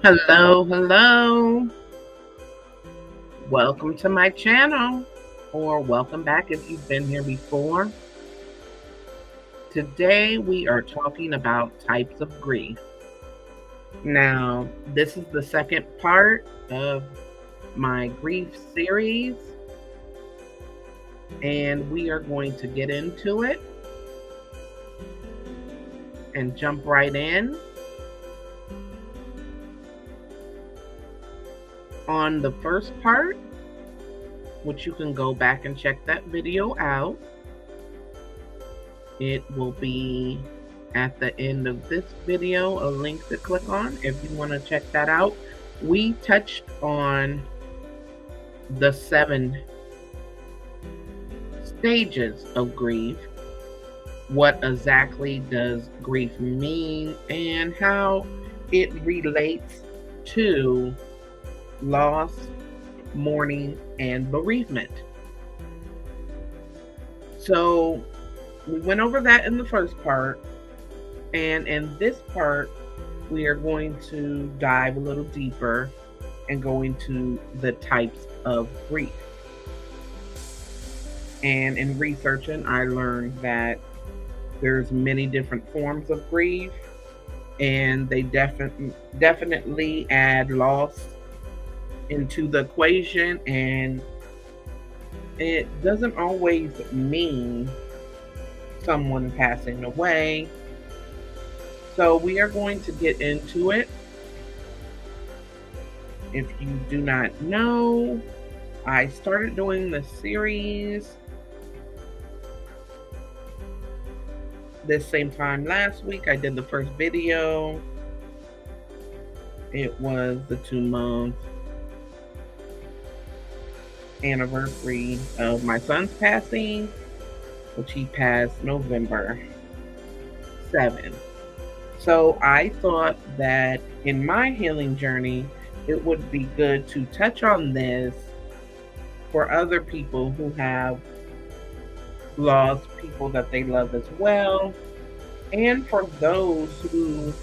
Hello, hello. Welcome to my channel, or welcome back if you've been here before. Today we are talking about types of grief. Now, this is the second part of my grief series, and we are going to get into it and jump right in. On the first part, which you can go back and check that video out, it will be at the end of this video, a link to click on if you want to check that out. We touched on the 7 stages of grief. What exactly does grief mean and how it relates to loss, mourning, and bereavement. So we went over that in the first part, and in this part, we are going to dive a little deeper and go into the types of grief. And in researching, I learned that there's many different forms of grief, and they definitely add loss into the equation, and it doesn't always mean someone passing away. So we are going to get into it. If you do not know, I started doing this series this same time last week. I did the first video. It was the 2-month anniversary of my son's passing, which he passed November 7th. So I thought that in my healing journey, it would be good to touch on this for other people who have lost people that they love as well, and for those who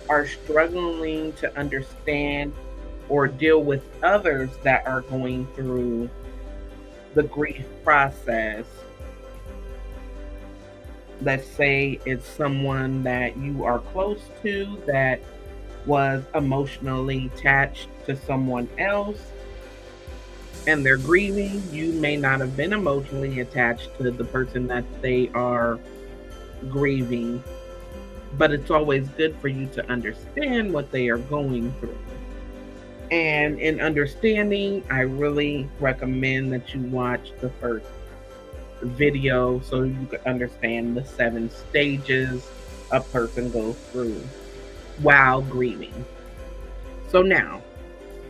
are struggling to understand or deal with others that are going through the grief process. Let's say it's someone that you are close to that was emotionally attached to someone else and they're grieving. You may not have been emotionally attached to the person that they are grieving, but it's always good for you to understand what they are going through. And in understanding, I really recommend that you watch the first video so you can understand the 7 stages a person goes through while grieving. So now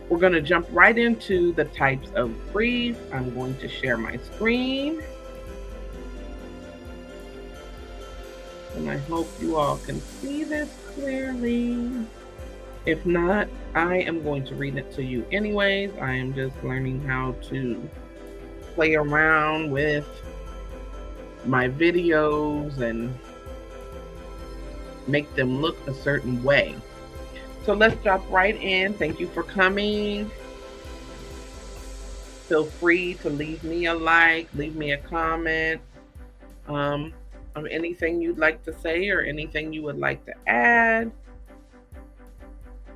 we're going to jump right into the types of grief. I'm going to share my screen, and I hope you all can see this clearly. If not, I am going to read it to you anyways. I am just learning how to play around with my videos and make them look a certain way. So let's jump right in. Thank you for coming. Feel free to leave me a like, leave me a comment of anything you'd like to say or anything you would like to add.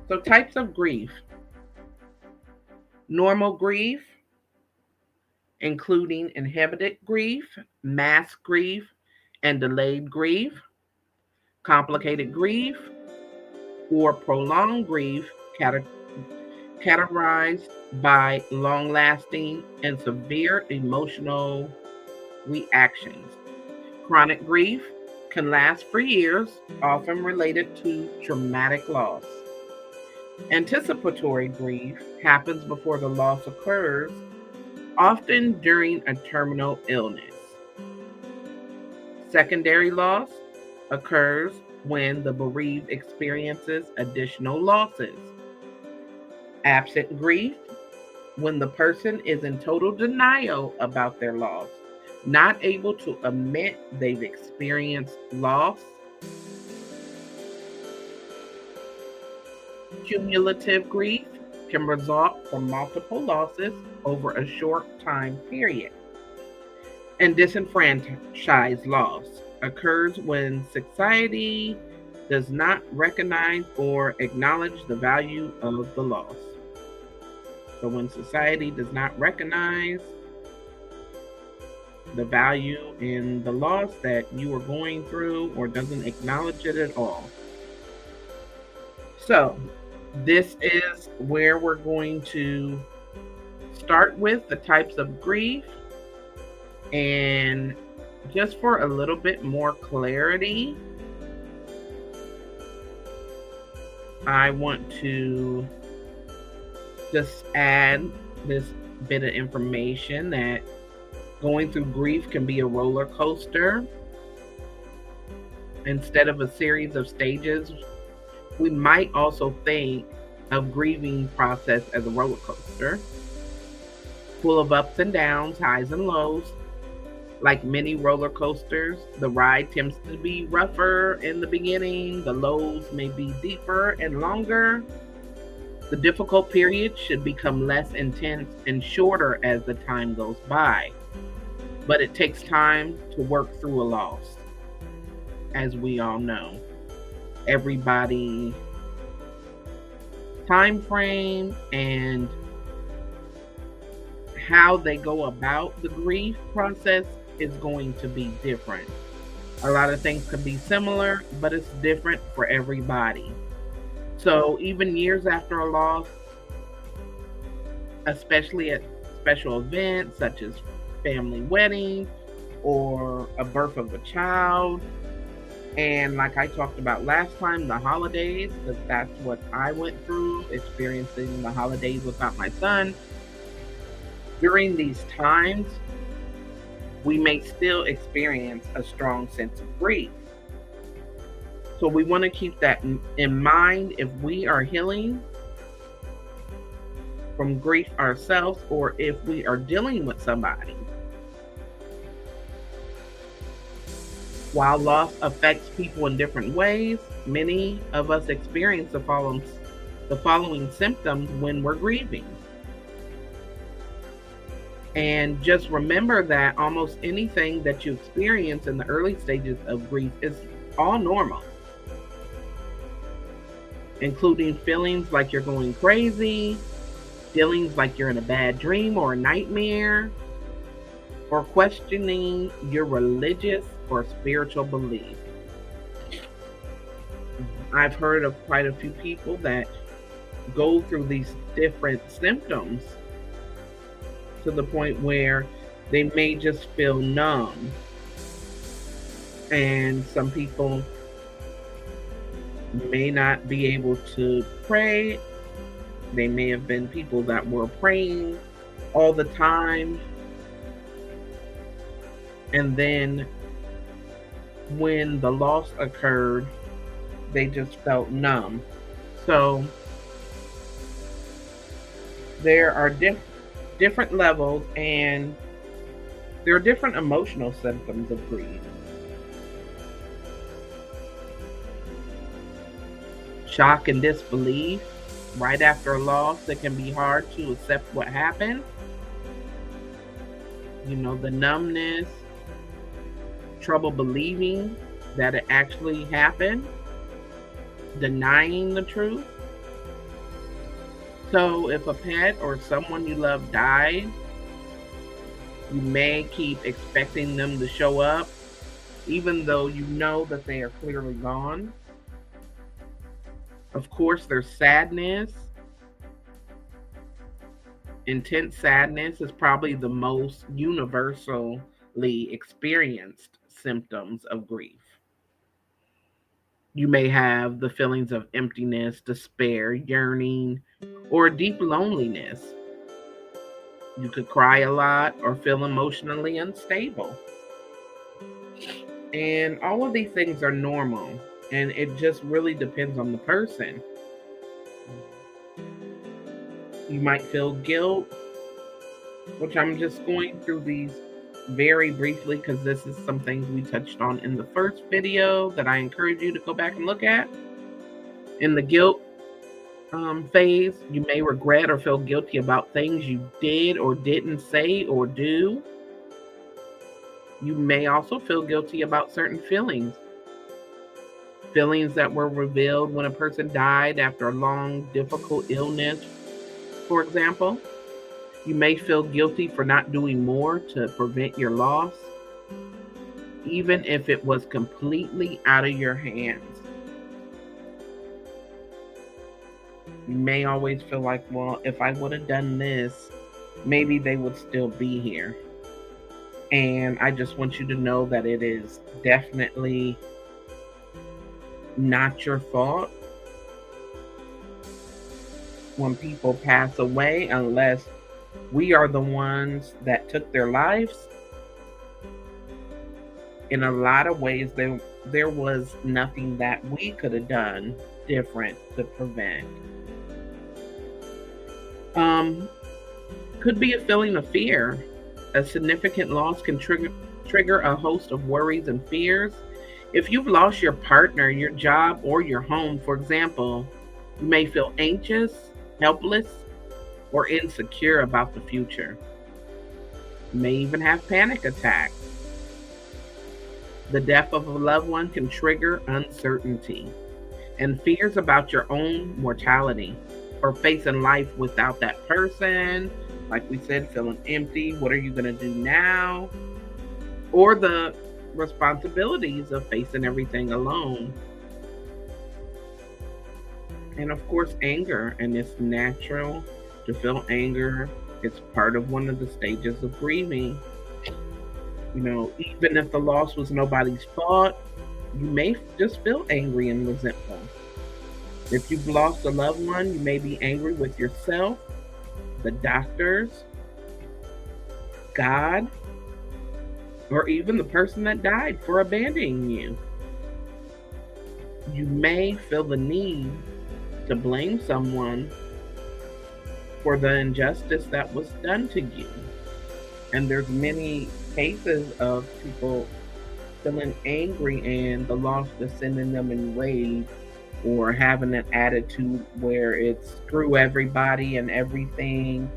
So types of grief. Normal grief, including inhibited grief, mass grief, and delayed grief. Complicated grief or prolonged grief, categorized by long-lasting and severe emotional reactions. Chronic grief can last for years, often related to traumatic loss. Anticipatory grief happens before the loss occurs, often during a terminal illness. Secondary loss occurs when the bereaved experiences additional losses. Absent grief, when the person is in total denial about their loss, not able to admit they've experienced loss. Cumulative grief can result from multiple losses over a short time period. And disenfranchised loss occurs when society does not recognize or acknowledge the value of the loss. So, when society does not recognize the value in the loss that you are going through or doesn't acknowledge it at all. So, this is where we're going to start with the types of grief. And just for a little bit more clarity, I want to just add this bit of information that going through grief can be a roller coaster. Instead of a series of stages, we might also think of grieving process as a roller coaster, full of ups and downs, highs and lows. Like many roller coasters, the ride tends to be rougher in the beginning, the lows may be deeper and longer. The difficult period should become less intense and shorter as the time goes by. But it takes time to work through a loss, as we all know. Everybody time frame and how they go about the grief process is going to be different. A lot of things could be similar, but it's different for everybody. So even years after a loss, especially at special events such as family wedding or a birth of a child, and like I talked about last time, the holidays, because that's what I went through, experiencing the holidays without my son. During these times, we may still experience a strong sense of grief. So we want to keep that in mind if we are healing from grief ourselves or if we are dealing with somebody. While loss affects people in different ways, many of us experience the following symptoms when we're grieving. And just remember that almost anything that you experience in the early stages of grief is all normal, including feelings like you're going crazy, feelings like you're in a bad dream or a nightmare, or questioning your religious or spiritual belief. I've heard of quite a few people that go through these different symptoms to the point where they may just feel numb. And some people may not be able to pray. They may have been people that were praying all the time. And then when the loss occurred, they just felt numb. So there are different levels, and there are different emotional symptoms of grief. Shock and disbelief. Right after a loss, it can be hard to accept what happened. The numbness, trouble believing that it actually happened, denying the truth. So if a pet or someone you love died, you may keep expecting them to show up, even though you know that they are clearly gone. Of course, there's sadness. Intense sadness is probably the most universally experienced symptoms of grief. You may have the feelings of emptiness, despair, yearning, or deep loneliness. You could cry a lot or feel emotionally unstable. And all of these things are normal, and it just really depends on the person. You might feel guilt, which I'm just going through these very briefly because this is some things we touched on in the first video that I encourage you to go back and look at. In the guilt phase, you may regret or feel guilty about things you did or didn't say or do. You may also feel guilty about certain feelings that were revealed when a person died after a long, difficult illness, for example. You may feel guilty for not doing more to prevent your loss, even if it was completely out of your hands. You may always feel like, well, if I would have done this, maybe they would still be here. And I just want you to know that it is definitely not your fault when people pass away, unless we are the ones that took their lives. In a lot of ways, there was nothing that we could have done different to prevent. Um, could be a feeling of fear. A significant loss can trigger a host of worries and fears. If you've lost your partner, your job, or your home, for example, you may feel anxious, helpless, or insecure about the future. You may even have panic attacks. The death of a loved one can trigger uncertainty and fears about your own mortality or facing life without that person. Like we said, feeling empty. What are you going to do now? Or the responsibilities of facing everything alone. And of course, anger. And it's natural to feel anger. It's part of one of the stages of grieving. Even if the loss was nobody's fault, you may just feel angry and resentful. If you've lost a loved one, you may be angry with yourself, the doctors, God, or even the person that died for abandoning you. You may feel the need to blame someone for the injustice that was done to you. And there's many cases of people feeling angry and the loss just sending them in rage or having an attitude where it's screw everybody and everything,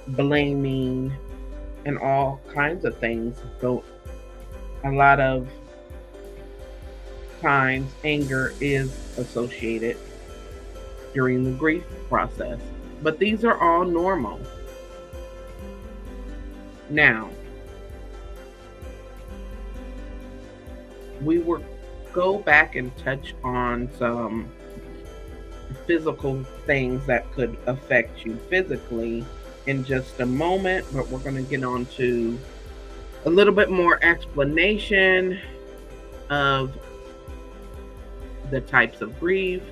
blaming and all kinds of things. So a lot of times anger is associated during the grief process. But these are all normal. Now, we will go back and touch on some physical things that could affect you physically in just a moment, but we're going to get on to a little bit more explanation of the types of grief.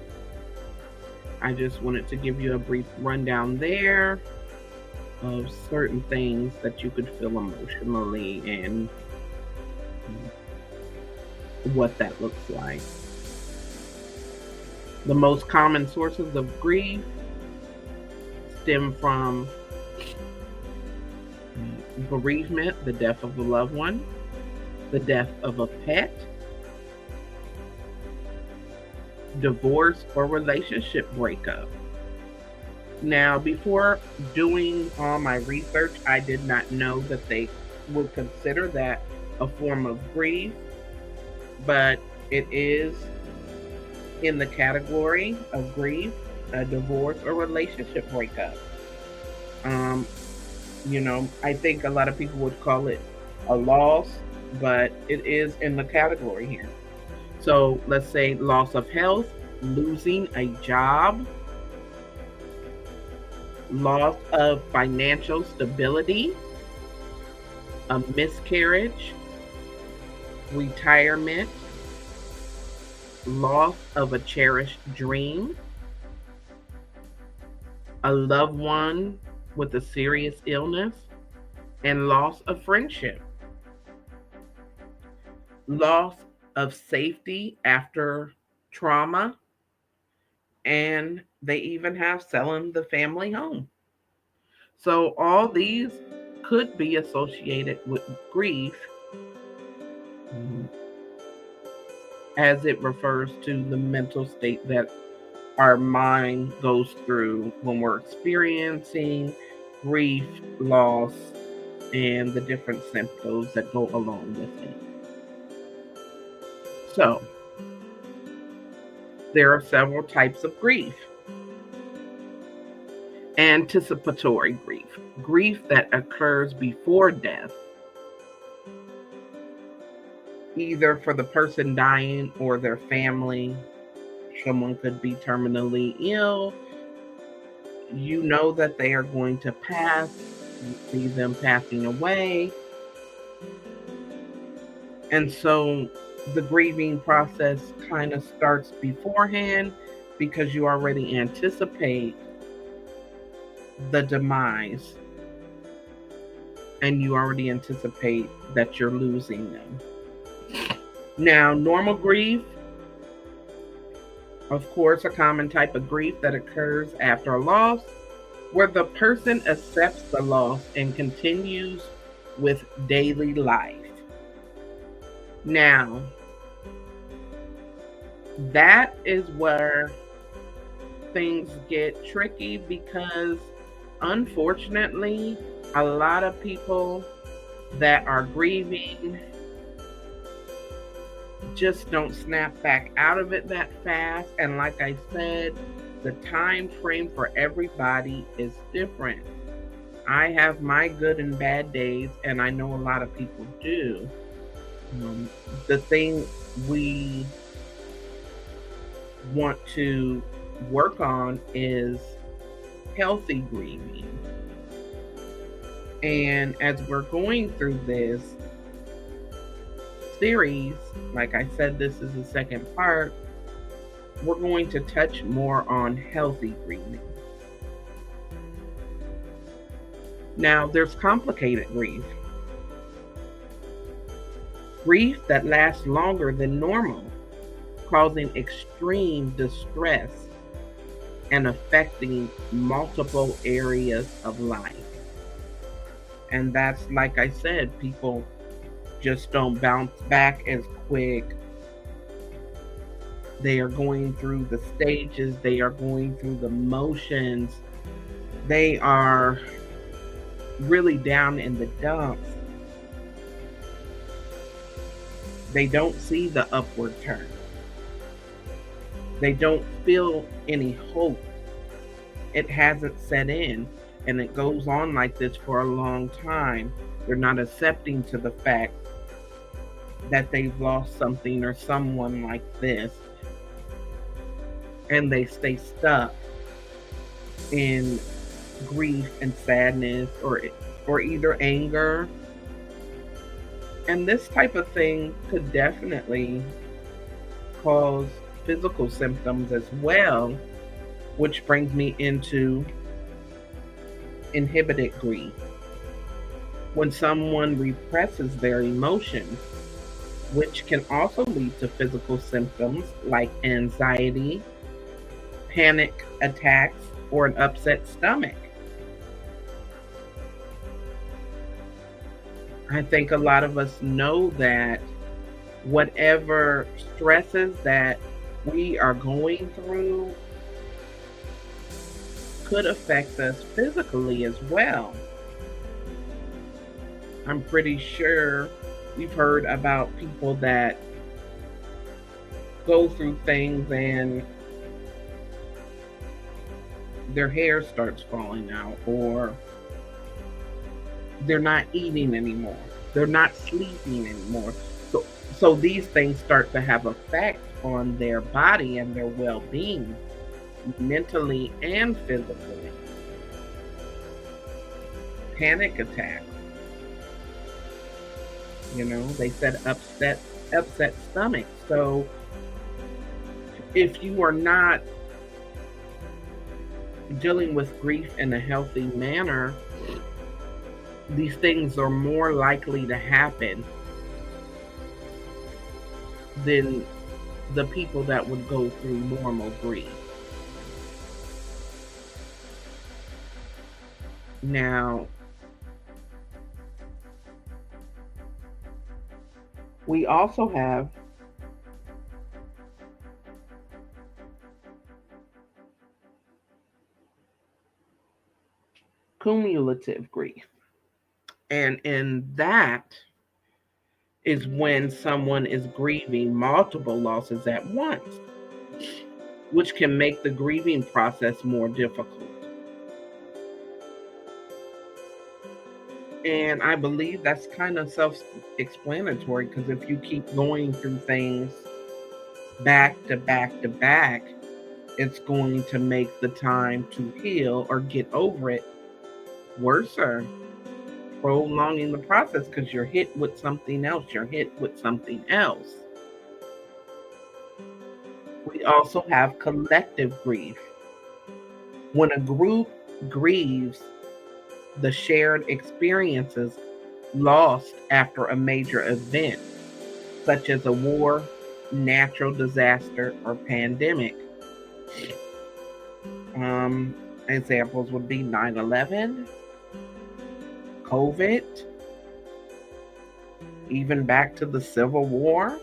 I just wanted to give you a brief rundown there of certain things that you could feel emotionally and what that looks like. The most common sources of grief stem from bereavement, the death of a loved one, the death of a pet, divorce, or relationship breakup. Now, before doing all my research, I did not know that they would consider that a form of grief, but it is in the category of grief, a divorce, or relationship breakup. I think a lot of people would call it a loss, but it is in the category here. So let's say loss of health, losing a job, loss of financial stability, a miscarriage, retirement, loss of a cherished dream, a loved one with a serious illness, and loss of friendship, loss of safety after trauma, and they even have selling the family home. So all these could be associated with grief as it refers to the mental state that our mind goes through when we're experiencing grief, loss, and the different symptoms that go along with it. So, there are several types of grief. Anticipatory grief, grief that occurs before death, either for the person dying or their family. Someone could be terminally ill. You know that they are going to pass. You see them passing away. And so the grieving process kind of starts beforehand because you already anticipate the demise and you already anticipate that you're losing them. Now, normal grief, of course, a common type of grief that occurs after a loss, where the person accepts the loss and continues with daily life. Now, that is where things get tricky because unfortunately, a lot of people that are grieving just don't snap back out of it that fast. And like I said, the time frame for everybody is different. I have my good and bad days, and I know a lot of people do. The thing we want to work on is healthy grieving. And as we're going through this series, like I said, this is the second part, we're going to touch more on healthy grieving. Now, there's complicated grief. Grief that lasts longer than normal, causing extreme distress and affecting multiple areas of life. And that's, like I said, people just don't bounce back as quick. They are going through the stages, they are going through the motions, they are really down in the dumps. They don't see the upward turn. They don't feel any hope. It hasn't set in, and it goes on like this for a long time. They're not accepting to the fact that they've lost something or someone like this, and they stay stuck in grief and sadness or either anger. And this type of thing could definitely cause physical symptoms as well, which brings me into inhibited grief. When someone represses their emotions, which can also lead to physical symptoms like anxiety, panic attacks, or an upset stomach. I think a lot of us know that whatever stresses that we are going through could affect us physically as well. I'm pretty sure we've heard about people that go through things and their hair starts falling out, or they're not eating anymore, they're not sleeping anymore. So these things start to have effect on their body and their well-being, mentally and physically. Panic attacks. They said upset stomach. So if you are not dealing with grief in a healthy manner, these things are more likely to happen than the people that would go through normal grief. Now, we also have cumulative grief. And in that is when someone is grieving multiple losses at once, which can make the grieving process more difficult. And I believe that's kind of self explanatory because if you keep going through things back to back to back, it's going to make the time to heal or get over it worser, prolonging the process because you're hit with something else. You're hit with something else. We also have collective grief. When a group grieves the shared experiences lost after a major event, such as a war, natural disaster, or pandemic. Examples would be 9/11, COVID, even back to the Civil War,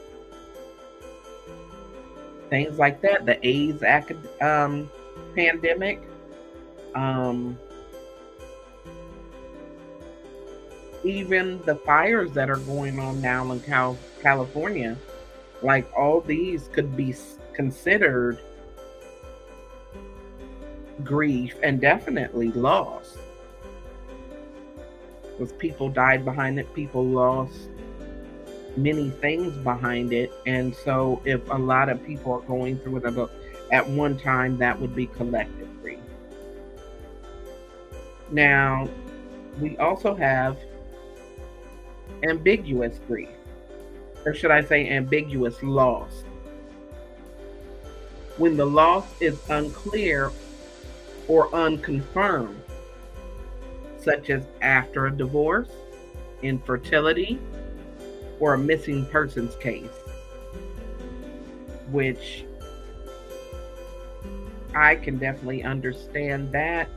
things like that, the AIDS pandemic, even the fires that are going on now in California. Like all these could be considered grief and definitely loss. Because people died behind it, people lost many things behind it. And so if a lot of people are going through it at one time, that would be collective grief. Now, we also have ambiguous grief, or should I say ambiguous loss. When the loss is unclear or unconfirmed, such as after a divorce, infertility, or a missing persons case, which I can definitely understand that.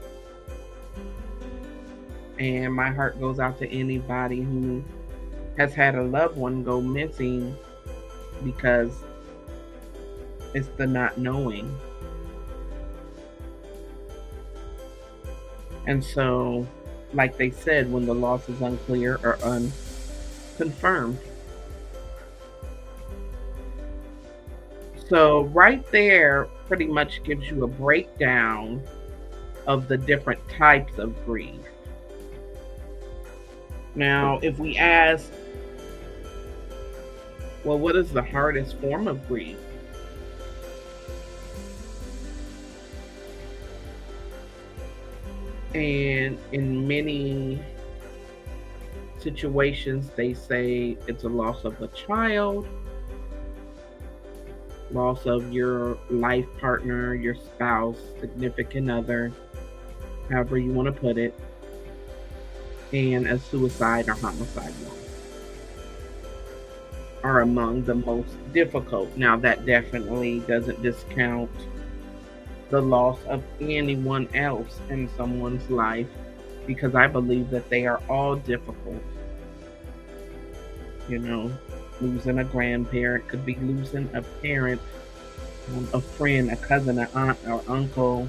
And my heart goes out to anybody who has had a loved one go missing because it's the not knowing. And so, like they said, when the loss is unclear or unconfirmed. So, right there pretty much gives you a breakdown of the different types of grief. Now, if we ask, well, what is the hardest form of grief? And in many situations, they say it's a loss of a child, loss of your life partner, your spouse, significant other, however you want to put it, and a suicide or homicide loss are among the most difficult. Now, that definitely doesn't discount the loss of anyone else in someone's life, because I believe that they are all difficult. You know, losing a grandparent could be losing a parent, a friend, a cousin, an aunt, or uncle,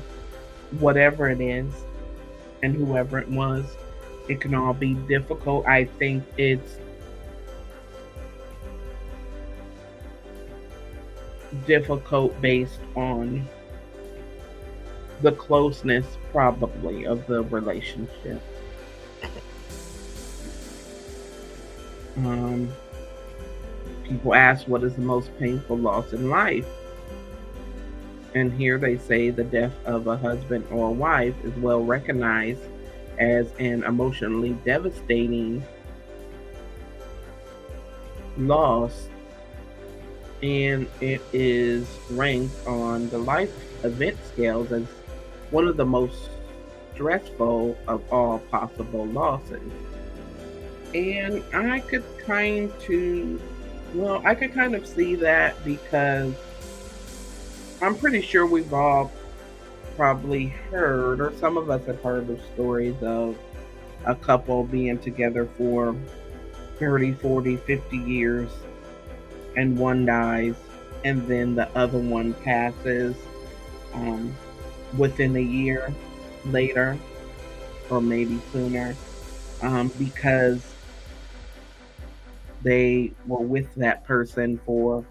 whatever it is, and whoever it was. It can all be difficult. I think it's difficult based on the closeness, probably, of the relationship. People ask, what is the most painful loss in life? And here they say the death of a husband or a wife is well recognized as an emotionally devastating loss, and it is ranked on the life event scales as one of the most stressful of all possible losses. And I could kind of see that, because I'm pretty sure we've all probably heard, or some of us have heard of stories of a couple being together for 30, 40, 50 years, and one dies, and then the other one passes within a year later. or maybe sooner, because they were with that person for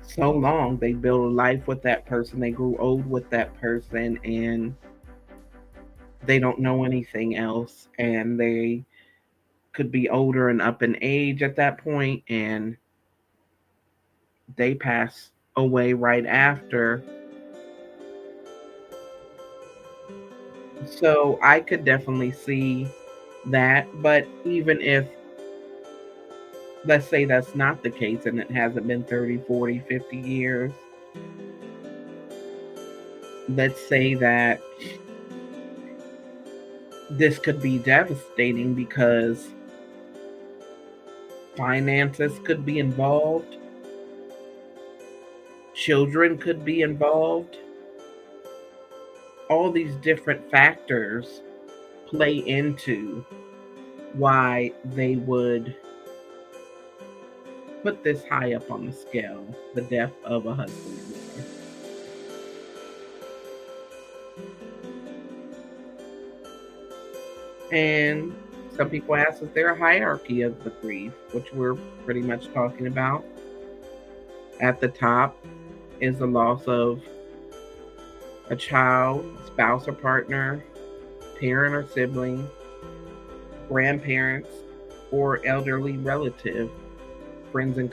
so long. They built a life with that person. They grew old with that person, and they don't know anything else. And they could be older and up in age at that point, and they pass away right after. So I could definitely see that. But even if, let's say that's not the case and it hasn't been 30, 40, 50 years, let's say that this could be devastating because finances could be involved, children could be involved. All these different factors play into why they would put this high up on the scale, the death of a husband or wife. And some people ask, is there a hierarchy of the grief, which we're pretty much talking about? At the top is the loss of a child, spouse or partner, parent or sibling, grandparents, or elderly relative. Friends and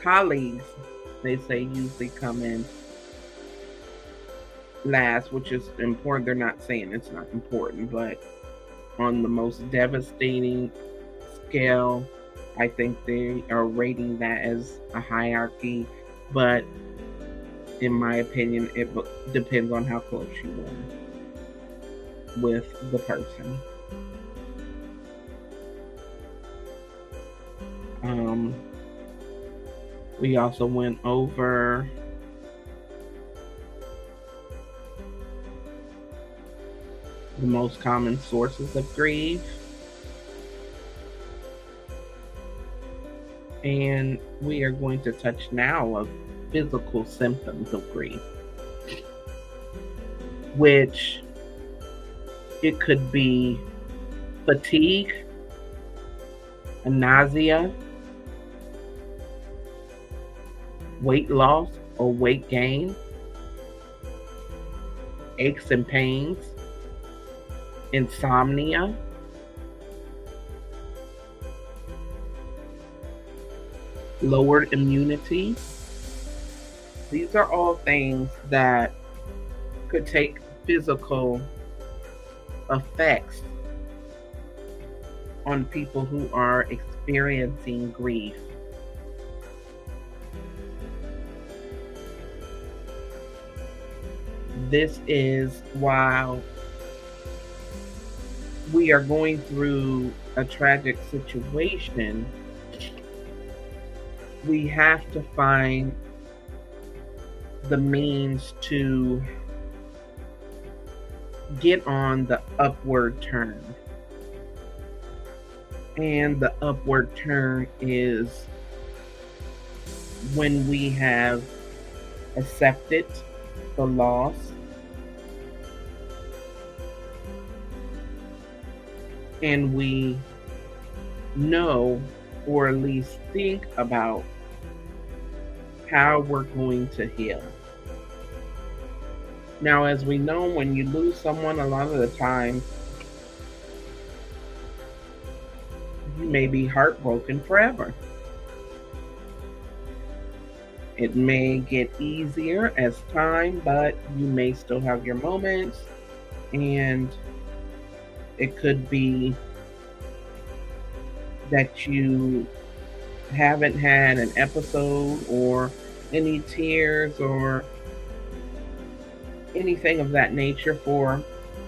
colleagues, they say, usually come in last, which is important. They're not saying it's not important, but on the most devastating scale, I think they are rating that as a hierarchy. But in my opinion, it depends on how close you were with the person. Um, we also went over the most common sources of grief. And we are going to touch now of physical symptoms of grief, which it could be fatigue, nausea, weight loss or weight gain, aches and pains, insomnia, lowered immunity. These are all things that could take physical effects on people who are experiencing grief. This is while we are going through a tragic situation, we have to find the means to get on the upward turn. And the upward turn is when we have accepted the loss, and we know, or at least think about, how we're going to heal. Now, as we know, when you lose someone, a lot of the time, you may be heartbroken forever. It may get easier as time, but you may still have your moments, and it could be that you haven't had an episode or any tears or anything of that nature for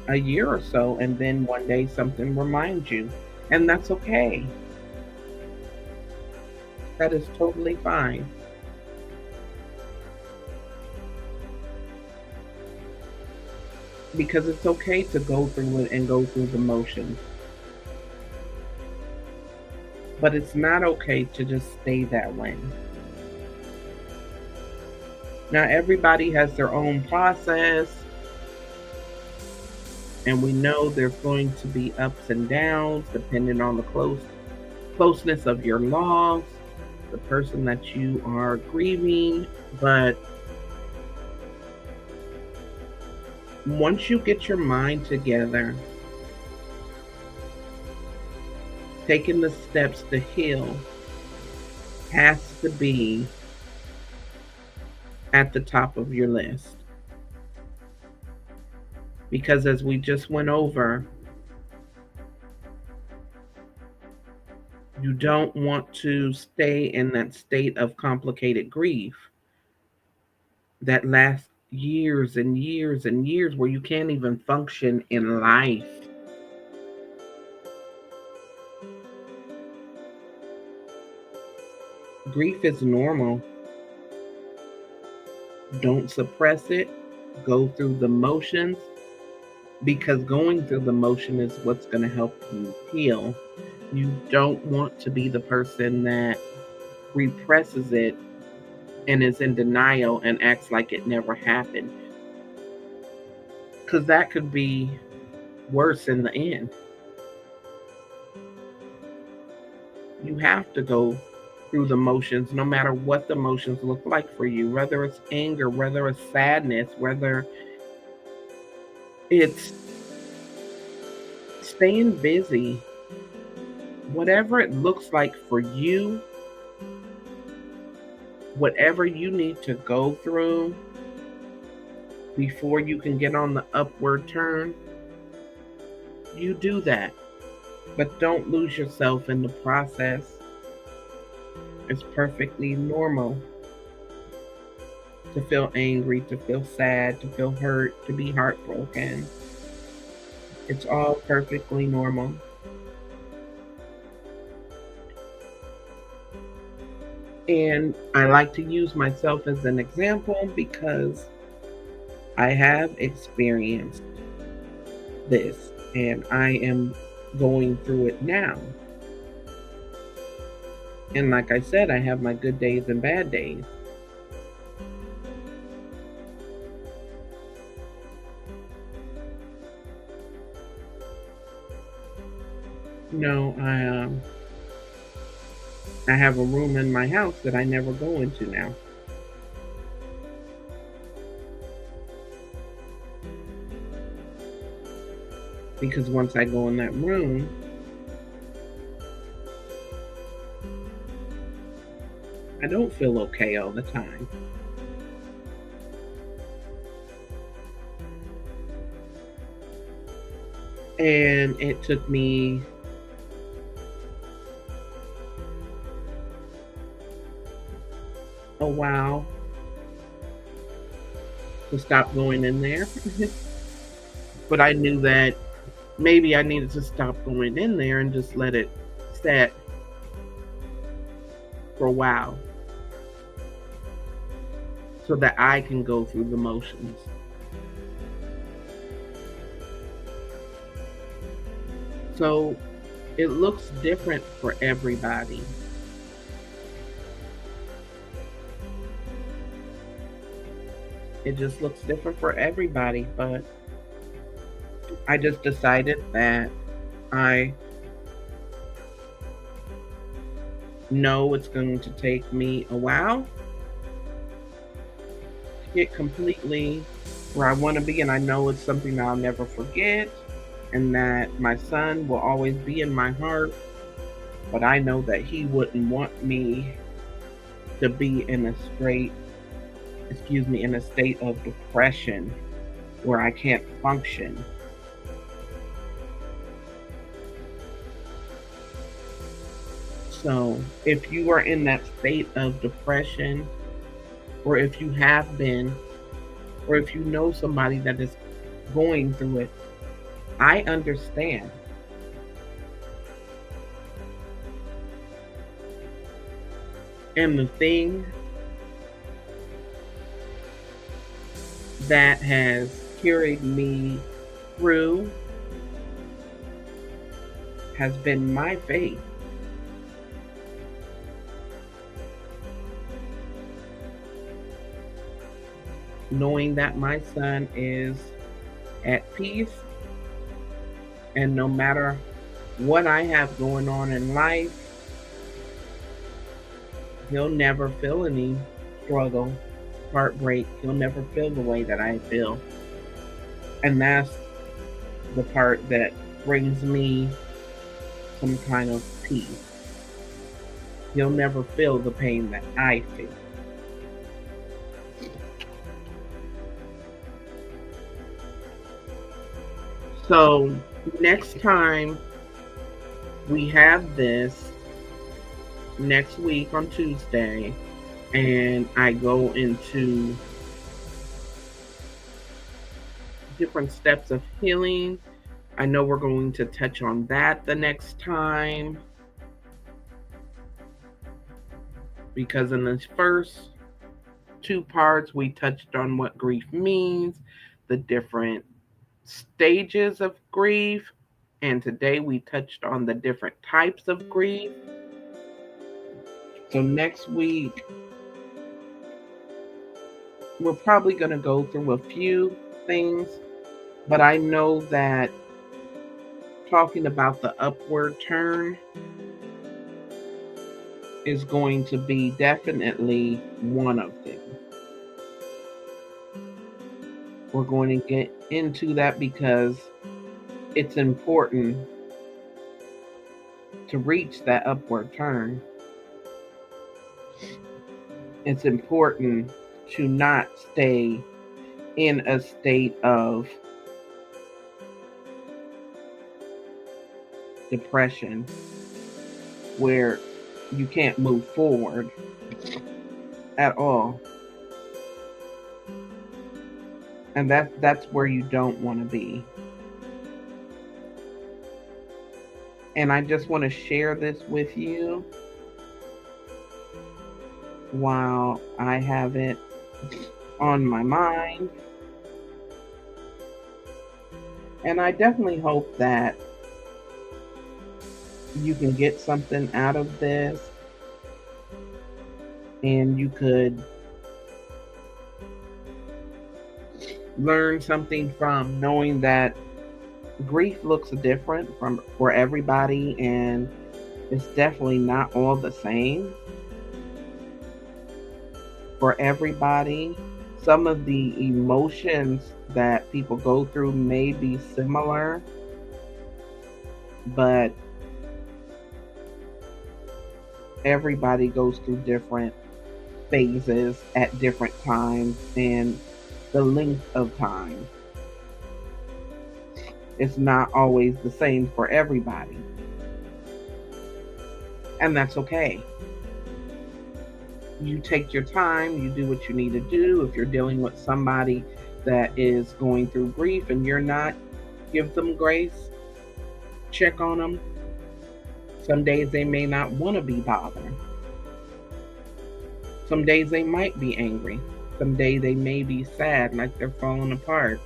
a year or so, and then one day something reminds you, and that's okay. That is totally fine. Because it's okay to go through it and go through the motions. But it's not okay to just stay that way. Now, everybody has their own process, And we know there's going to be ups and downs depending on the closeness of your loss, the person that you are grieving. But once you get your mind together, taking the steps to heal has to be at the top of your list. Because as we just went over, you don't want to stay in that state of complicated grief that lasts years and years and years where you can't even function in life. Grief is normal. Don't suppress it. Go through the motions because going through the motion is what's going to help you heal. You don't want to be the person that represses it and is in denial and acts like it never happened. Because that could be worse in the end. You have to go through the motions, no matter what the motions look like for you, whether it's anger, whether it's sadness, whether it's staying busy, whatever it looks like for you, whatever you need to go through before you can get on the upward turn, you do that. But don't lose yourself in the process. It's perfectly normal to feel angry, to feel sad, to feel hurt, to be heartbroken. It's all perfectly normal. And I like to use myself as an example because I have experienced this and I am going through it now. And like I said, I have my good days and bad days. No, I have a room in my house that I never go into now. Because once I go in that room, I don't feel okay all the time. And it took me a while to stop going in there. But I knew that maybe I needed to stop going in there and just let it set for a while so that I can go through the motions. So it looks different for everybody. It just looks different for everybody, but I just decided that I know it's going to take me a while to get completely where I want to be, and I know it's something that I'll never forget, and that my son will always be in my heart, but I know that he wouldn't want me to be in a in a state of depression where I can't function. So if you are in that state of depression, or if you have been, or if you know somebody that is going through it, I understand. And the thing that has carried me through has been my faith. Knowing that my son is at peace And no matter what I have going on in life, he'll never feel any struggle, heartbreak. He'll never feel the way that I feel. And that's the part that brings me some kind of peace. He'll never feel the pain that I feel. So next time we have this next week on Tuesday, and I go into different steps of healing. I know we're going to touch on that the next time because in the first two parts, we touched on what grief means, the different stages of grief, and today we touched on the different types of grief. So next week, we're probably going to go through a few things, but I know that talking about the upward turn is going to be definitely one of them. We're going to get into that because it's important to reach that upward turn. It's important to not stay in a state of depression where you can't move forward at all. And that's where you don't want to be. And I just want to share this with you while I have it on my mind. And I definitely hope that you can get something out of this and you could learn something from knowing that grief looks different for everybody and it's definitely not all the same for everybody. Some of the emotions that people go through may be similar, but everybody goes through different phases at different times and the length of time is not always the same for everybody. And that's okay. You take your time, you do what you need to do. If you're dealing with somebody that is going through grief and you're not, give them grace, check on them. Some days they may not want to be bothered. Some days they might be angry. Some days they may be sad, like they're falling apart.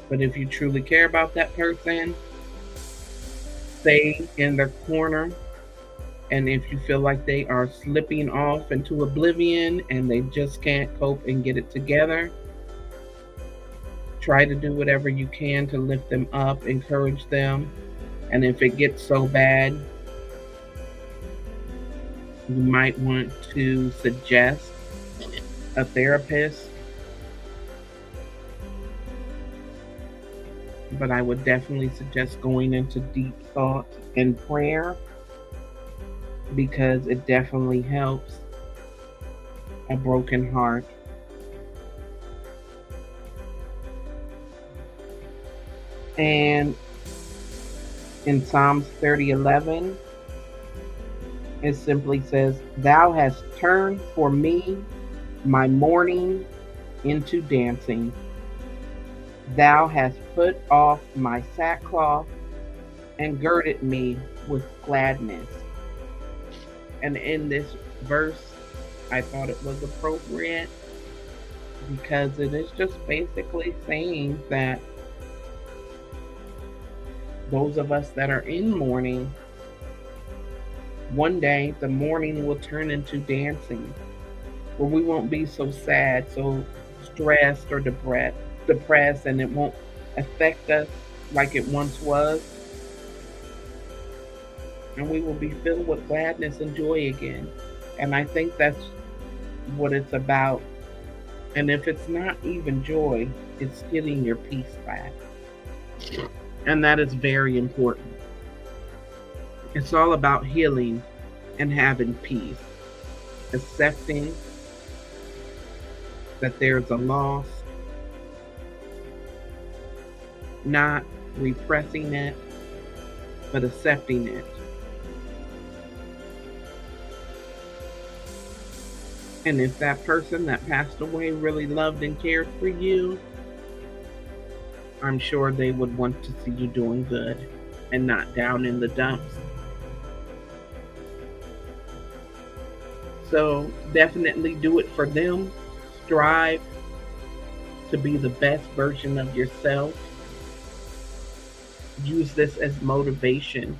But if you truly care about that person, stay in their corner. And if you feel like they are slipping off into oblivion and they just can't cope and get it together, try to do whatever you can to lift them up, encourage them. And if it gets so bad, you might want to suggest a therapist. But I would definitely suggest going into deep thought and prayer because it definitely helps a broken heart. And in Psalms 30:11, it simply says, "Thou hast turned for me my mourning into dancing. Thou hast put off my sackcloth and girded me with gladness." And in this verse, I thought it was appropriate because it is just basically saying that those of us that are in mourning, one day the mourning will turn into dancing, where we won't be so sad, so stressed or depressed, and it won't affect us like it once was, and we will be filled with gladness and joy again. And I think that's what it's about. And if it's not even joy, it's getting your peace back. And that is very important. It's all about healing and having peace, accepting that there's a loss, not repressing it, but accepting it. And if that person that passed away really loved and cared for you, I'm sure they would want to see you doing good and not down in the dumps. So definitely do it for them. Strive to be the best version of yourself. Use this as motivation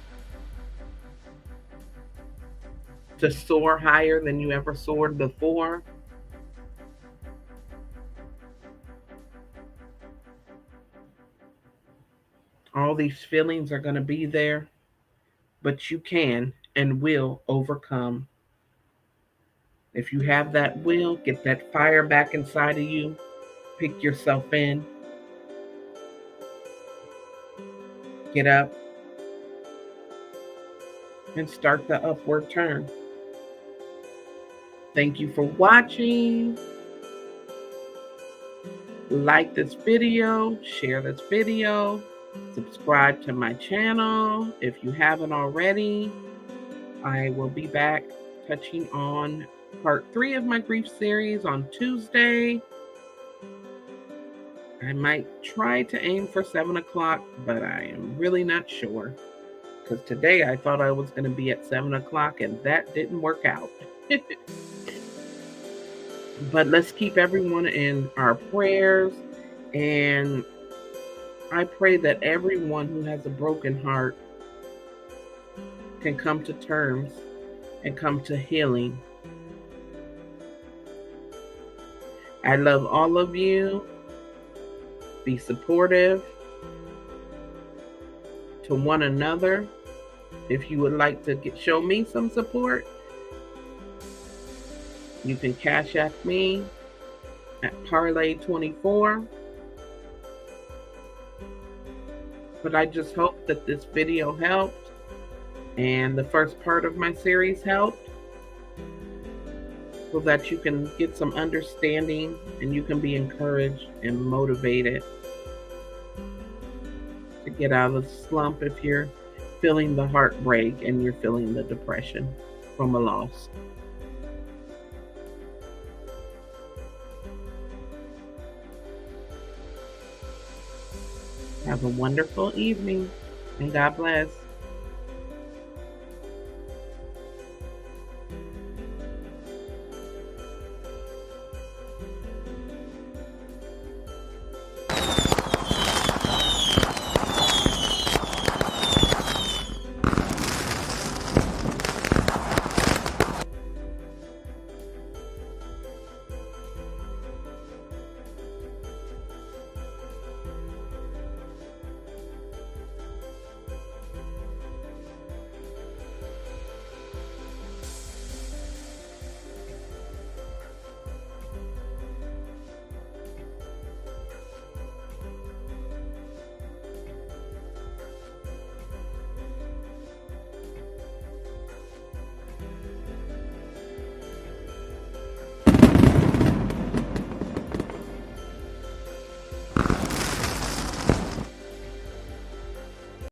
to soar higher than you ever soared before. All these feelings are going to be there, but you can and will overcome. If you have that will, get that fire back inside of you, pick yourself in, get up, and start the upward turn. Thank you for watching. Like this video, share this video, subscribe to my channel if you haven't already. I will be back touching on part 3 of my grief series on Tuesday. I might try to aim for 7 o'clock, but I am really not sure. Because today I thought I was going to be at 7 o'clock and that didn't work out. But let's keep everyone in our prayers. And I pray that everyone who has a broken heart can come to terms and come to healing. I love all of you. Be supportive to one another. If you would like to show me some support, you can cash at me at Parlay24. But I just hope that this video helped and the first part of my series helped, so that you can get some understanding and you can be encouraged and motivated to get out of the slump if you're feeling the heartbreak and you're feeling the depression from a loss. Have a wonderful evening and God bless.